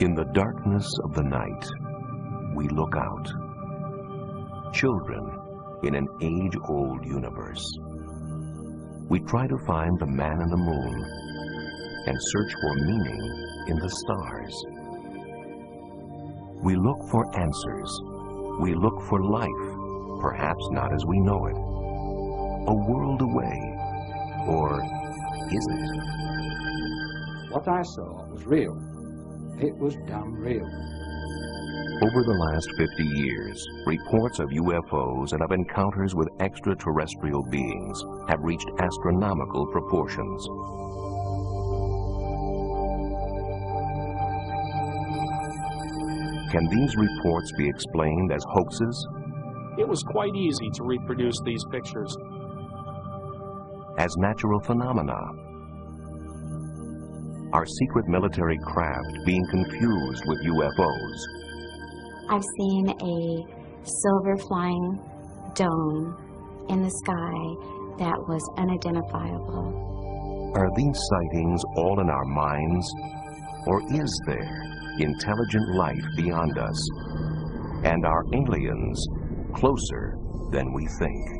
In the darkness of the night, we look out. Children in an age-old universe. We try to find the man in the moon and search for meaning in the stars. We look for answers. We look for life, perhaps not as we know it. A world away, or is it? What I saw was real. It was damn real. Over the last 50 years, reports of UFOs and of encounters with extraterrestrial beings have reached astronomical proportions. Can these reports be explained as hoaxes? It was quite easy to reproduce these pictures. As natural phenomena? Are secret military craft being confused with UFOs? I've seen a silver flying dome in the sky that was unidentifiable. Are these sightings all in our minds? Or is there intelligent life beyond us? And are aliens closer than we think?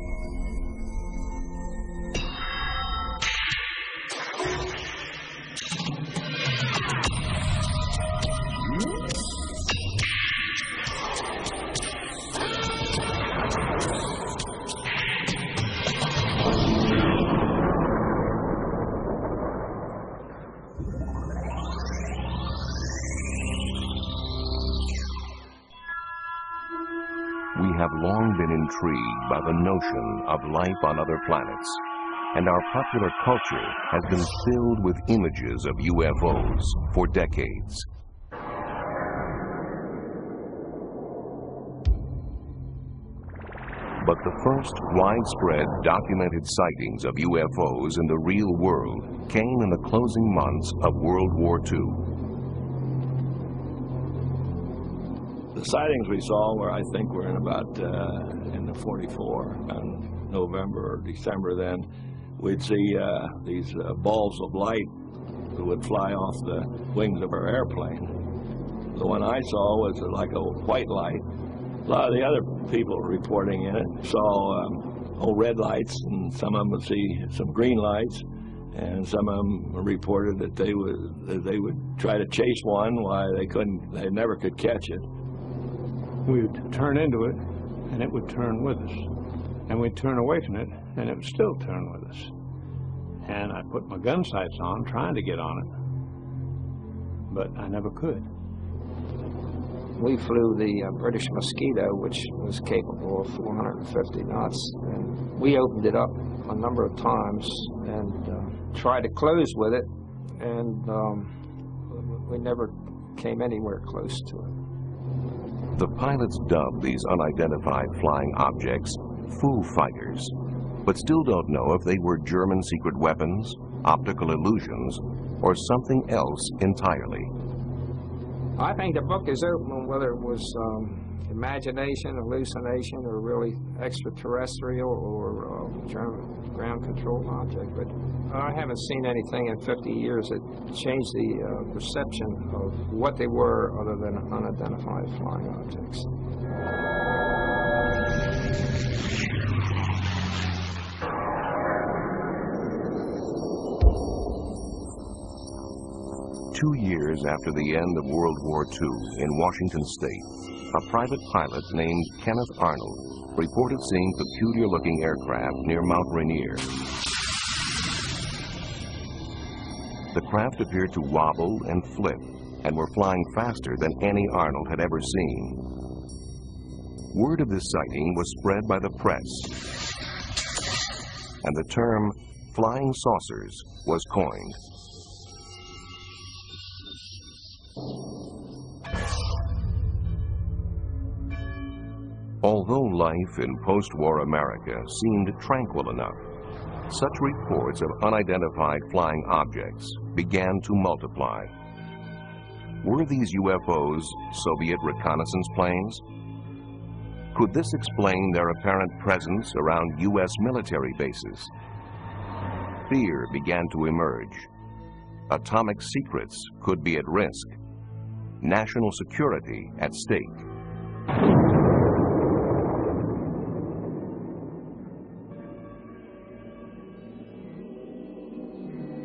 We have long been intrigued by the notion of life on other planets, and our popular culture has been filled with images of UFOs for decades. But the first widespread documented sightings of UFOs in the real world came in the closing months of World War II. The sightings we saw were, I think, were in about in the 44, in November or December. Then we'd see these balls of light that would fly off the wings of our airplane. The one I saw was like a white light. A lot of the other people reporting in it saw red lights, and some of them would see some green lights, and some of them reported that they would try to chase one while they never could catch it. We would turn into it, and it would turn with us. And we'd turn away from it, and it would still turn with us. And I put my gun sights on, trying to get on it, but I never could. We flew the British Mosquito, which was capable of 450 knots. And we opened it up a number of times and tried to close with it, and we never came anywhere close to it. The pilots dubbed these unidentified flying objects Foo Fighters, but still don't know if they were German secret weapons, optical illusions, or something else entirely. I think the book is open on whether it was imagination, hallucination, or really extraterrestrial or German ground control object. But I haven't seen anything in 50 years that changed the perception of what they were other than unidentified flying objects. Two years after the end of World War II in Washington State, a private pilot named Kenneth Arnold reported seeing peculiar-looking aircraft near Mount Rainier. The craft appeared to wobble and flip and were flying faster than any Arnold had ever seen. Word of this sighting was spread by the press, and the term flying saucers was coined. Although life in post-war America seemed tranquil enough, such reports of unidentified flying objects began to multiply. Were these UFOs Soviet reconnaissance planes? Could this explain their apparent presence around U.S. military bases? Fear began to emerge. Atomic secrets could be at risk. national security at stake.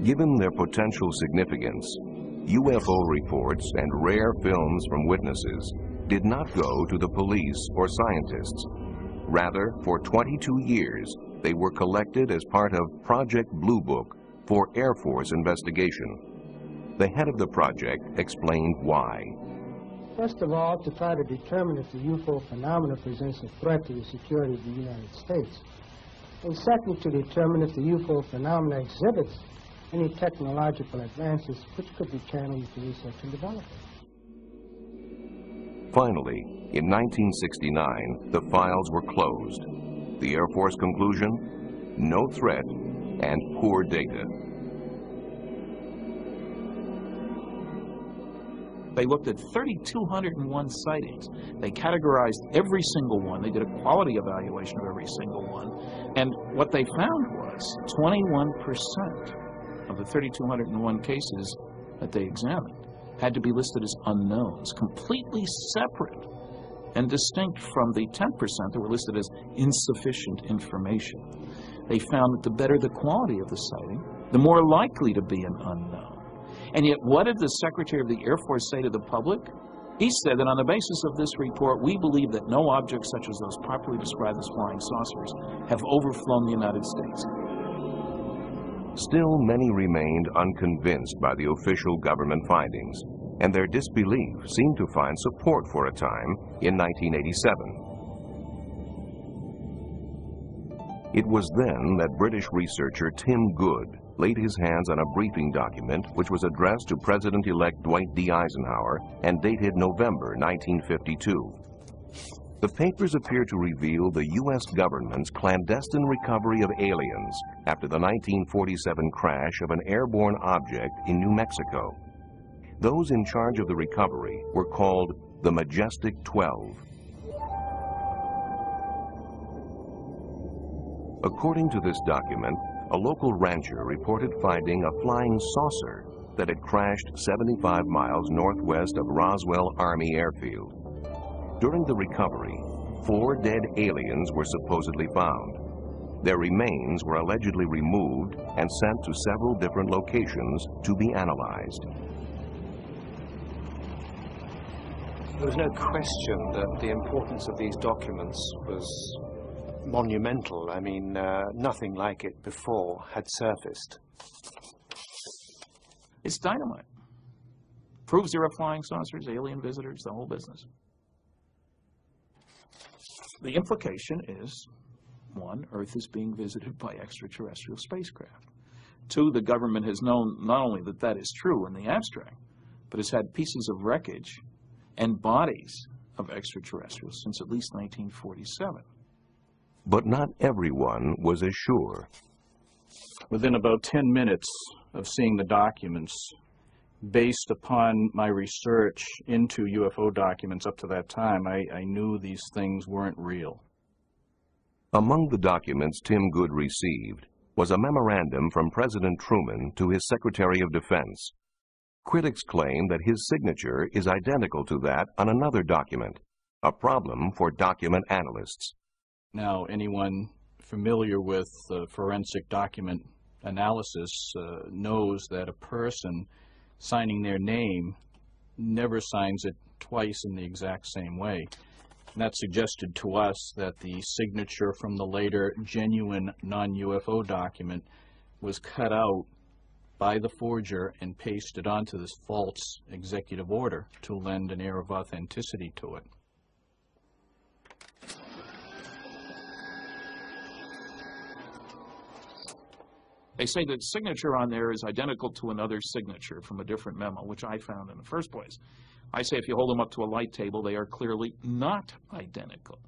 Given their potential significance, UFO reports and rare films from witnesses did not go to the police or scientists. Rather, for 22 years, they were collected as part of Project Blue Book for Air Force investigation. The head of the project explained why. First of all, to try to determine if the UFO phenomena presents a threat to the security of the United States. And second, to determine if the UFO phenomena exhibits any technological advances which could be channeled into research and development. Finally, in 1969, the files were closed. The Air Force conclusion? No threat and poor data. They looked at 3,201 sightings. They categorized every single one. They did a quality evaluation of every single one. And what they found was 21% of the 3,201 cases that they examined had to be listed as unknowns, completely separate and distinct from the 10% that were listed as insufficient information. They found that the better the quality of the sighting, the more likely to be an unknown. And yet, what did the Secretary of the Air Force say to the public? He said that on the basis of this report, we believe that no objects such as those properly described as flying saucers have overflown the United States. Still, many remained unconvinced by the official government findings, and their disbelief seemed to find support for a time in 1987. It was then that British researcher Tim Good laid his hands on a briefing document which was addressed to President-elect Dwight D. Eisenhower and dated November 1952. The papers appear to reveal the U.S. government's clandestine recovery of aliens after the 1947 crash of an airborne object in New Mexico. Those in charge of the recovery were called the Majestic 12. According to this document, a local rancher reported finding a flying saucer that had crashed 75 miles northwest of Roswell Army Airfield. During the recovery, 4 dead aliens were supposedly found. Their remains were allegedly removed and sent to several different locations to be analyzed. There was no question that the importance of these documents was monumental. I mean, nothing like it before had surfaced. It's dynamite. Proves there are flying saucers, alien visitors, the whole business. The implication is, 1, Earth is being visited by extraterrestrial spacecraft. 2, the government has known not only that that is true in the abstract, but has had pieces of wreckage and bodies of extraterrestrials since at least 1947. But not everyone was as sure. Within about 10 minutes of seeing the documents, based upon my research into UFO documents up to that time, I knew these things weren't real. Among the documents Tim Good received was a memorandum from President Truman to his Secretary of Defense. Critics claim that his signature is identical to that on another document, a problem for document analysts. Now, anyone familiar with forensic document analysis knows that a person signing their name never signs it twice in the exact same way. And that suggested to us that the signature from the later genuine non-UFO document was cut out by the forger and pasted onto this false executive order to lend an air of authenticity to it. They say that signature on there is identical to another signature from a different memo, which I found in the first place. I say if you hold them up to a light table, they are clearly not identical.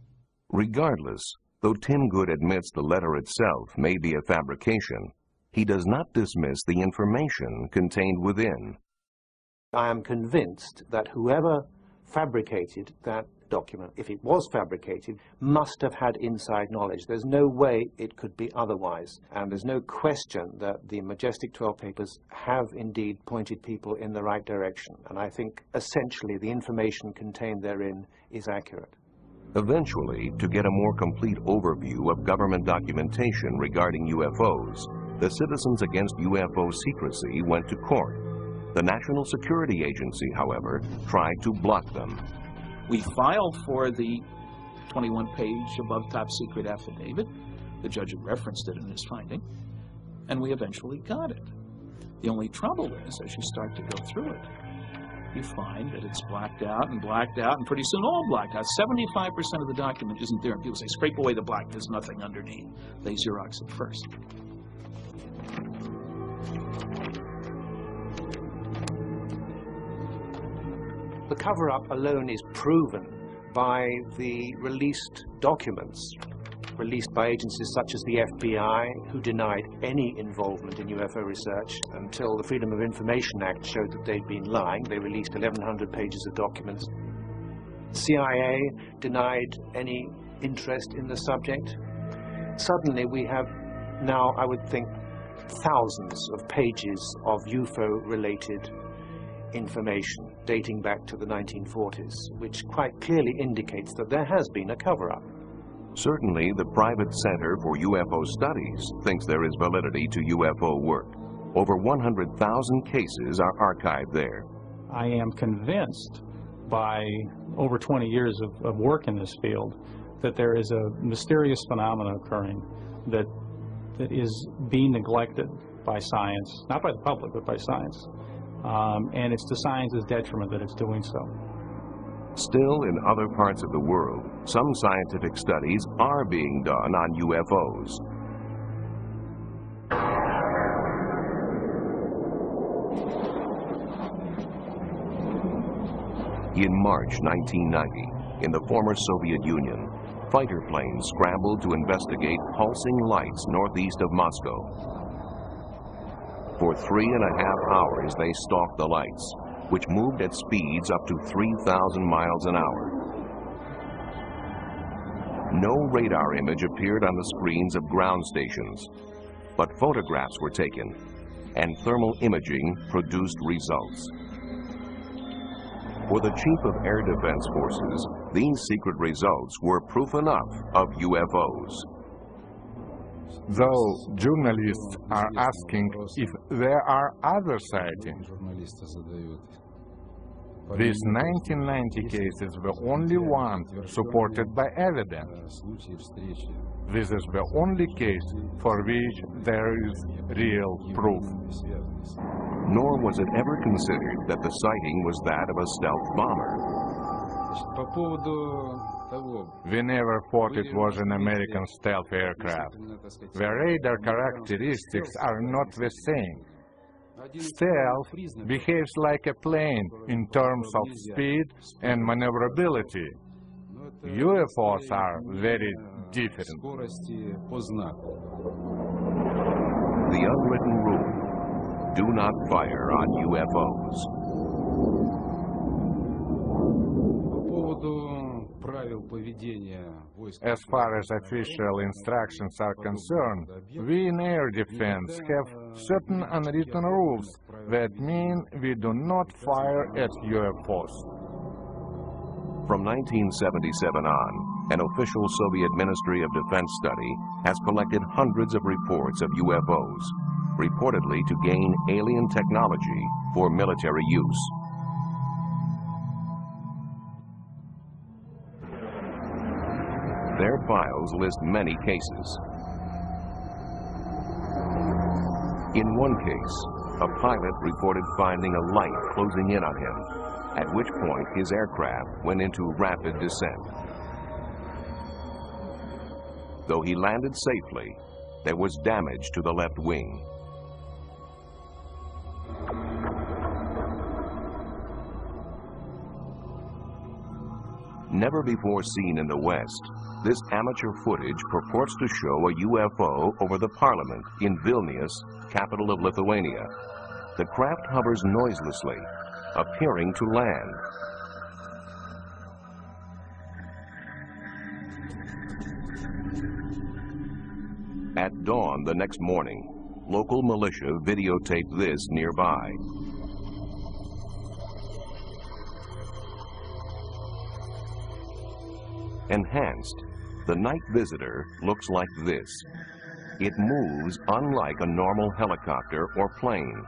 Regardless, though Tim Good admits the letter itself may be a fabrication, he does not dismiss the information contained within. I am convinced that whoever fabricated that document, if it was fabricated, must have had inside knowledge. There's no way it could be otherwise. And there's no question that the Majestic 12 papers have indeed pointed people in the right direction. And I think essentially the information contained therein is accurate. Eventually, to get a more complete overview of government documentation regarding UFOs, the Citizens Against UFO Secrecy went to court. The National Security Agency, however, tried to block them. We filed for the 21-page above top secret affidavit. The judge had referenced it in his finding, and we eventually got it. The only trouble is, as you start to go through it, you find that it's blacked out, and pretty soon all blacked out. 75% of the document isn't there, and people say, scrape away the black, there's nothing underneath. They Xerox it first. The cover-up alone is proven by the released documents, released by agencies such as the FBI, who denied any involvement in UFO research until the Freedom of Information Act showed that they'd been lying. They released 1,100 pages of documents. CIA denied any interest in the subject. Suddenly we have now, I would think, thousands of pages of UFO-related information dating back to the 1940s, which quite clearly indicates that there has been a cover-up. Certainly, the Private Center for UFO Studies thinks there is validity to UFO work. Over 100,000 cases are archived there. I am convinced by over 20 years of work in this field that there is a mysterious phenomenon occurring that is being neglected by science, not by the public, but by science. And it's to science's detriment that it's doing so. Still, in other parts of the world, some scientific studies are being done on UFOs. In March 1990, in the former Soviet Union, fighter planes scrambled to investigate pulsing lights northeast of Moscow. For 3.5 hours, they stalked the lights, which moved at speeds up to 3,000 miles an hour. No radar image appeared on the screens of ground stations, but photographs were taken, and thermal imaging produced results. For the Chief of Air Defense Forces, these secret results were proof enough of UFOs. Though journalists are asking if there are other sightings, these 1990 cases were only one supported by evidence. This is the only case for which there is real proof. Nor was it ever considered that the sighting was that of a stealth bomber. We never thought it was an American stealth aircraft. The radar characteristics are not the same. Stealth behaves like a plane in terms of speed and maneuverability. UFOs are very different. The unwritten rule: do not fire on UFOs. As far as official instructions are concerned, we in air defense have certain unwritten rules that mean we do not fire at UFOs. From 1977 on, an official Soviet Ministry of Defense study has collected hundreds of reports of UFOs, reportedly to gain alien technology for military use. Their files list many cases. In one case, a pilot reported finding a light closing in on him, at which point his aircraft went into rapid descent. Though he landed safely, there was damage to the left wing. Never before seen in the West, this amateur footage purports to show a UFO over the parliament in Vilnius, capital of Lithuania. The craft hovers noiselessly, appearing to land. At dawn the next morning, local militia videotaped this nearby. Enhanced, the night visitor looks like this. It moves unlike a normal helicopter or plane.